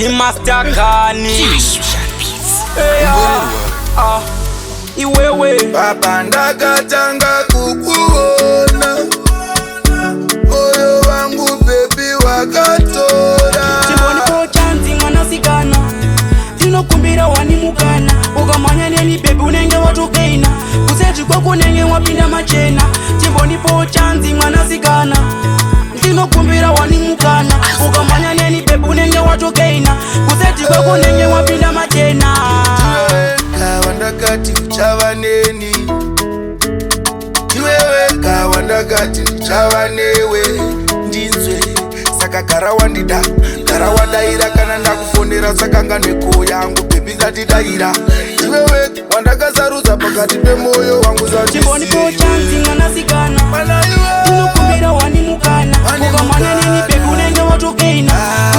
Masterkani iwewe Papa ndakatanga kukuona, moyo wangu baby wakatora. Chimboni po chanzi mwanasikana, tinokumbira wanimukana. Ukamanya neni baby unenge watokeina, kuseti kwako nenge wapinda machena. Chimboni po chanzi mwanasikana, tinokumbira wanimukana. Ukamanya neni baby unenge watokeina, kuseti kwako nenge wapinda machena. Kawandakati chavaneni, iwewe kawandakati chavanewe ndinzwe. Saka garawandida, garawadaira kana ndakufonera saka nganeko yangu baby ngatidaira. Iwewe wandakasarudza pakati pemoyo wangu zati. Chimboni po chanzi mwanasikana, tinokumbira wanimukana. Ukamanya neni baby unenge watokeina,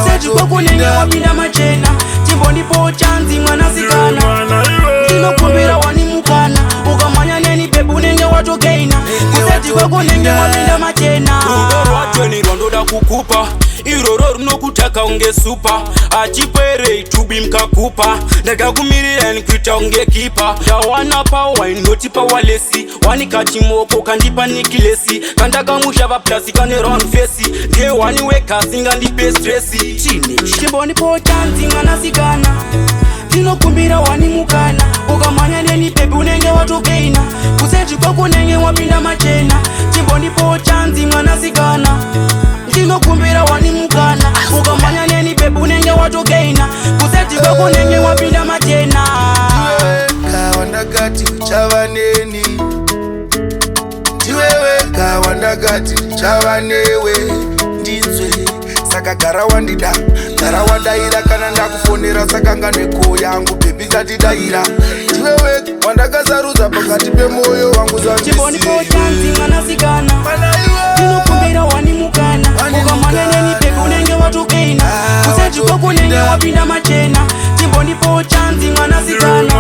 kuseti kwako nenge wapinda machena. Chimboni po chanzi mwanasikana, tinokumbira wanimukana. Ukamanya neni baby unenge watokeina, kuseti kwako nenge wapinda machena. Rudo rwacho ni rwandoda kukupa, iroro runokutaka unge supa. Achipere itubi mkakupa, ndakakumirira nikuita unge kipa. Ndawana pawa inotipa walesi, wanikati moko kandipa nikilesi. Kandakamusha vaplasi kane round face, ndiye waniweka singa ndipe stressi. Chimboni po chanzi mwanasikana, tinokumbira wanimukana. Ukamanya neni baby unenge watokeina, kuseti kwako nenge wapinda machena. Chimboni po chanzi mwanasikana, tinokumbira wanimukana. Ukamanya neni baby unenge watokeina, kuseti kwako nenge wapinda machena. Kawandakati chavaneni, iwewe kawandakati chavanewe ndinzwe. Saka garawandida, garawadaira kana ndakufonera saka nganeko yangu baby ngatidaira. Iwewe wandakasarudza pakati pemoyo wangu zati. Chimboni po chanzi mwanasikana, tinokumbira wanimukana. Ukamanya neni baby unenge watokeina, kuseti kwako nenge wapinda machena. Chimboni po chanzi mwanasikana,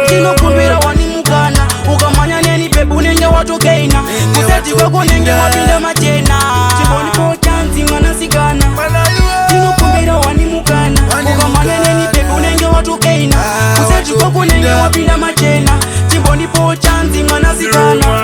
tinokumbira wanimukana. Ukamanya neni baby unenge watokeina, kuseti kwako nenge wapinda machena. Chimboni po chanzi mwanasikana, tinokumbira wanimukana. Ukamanya neni baby unenge watokeina, kuseti kwako nenge wapinda machena. Chimboni po chanzi mwanasikana.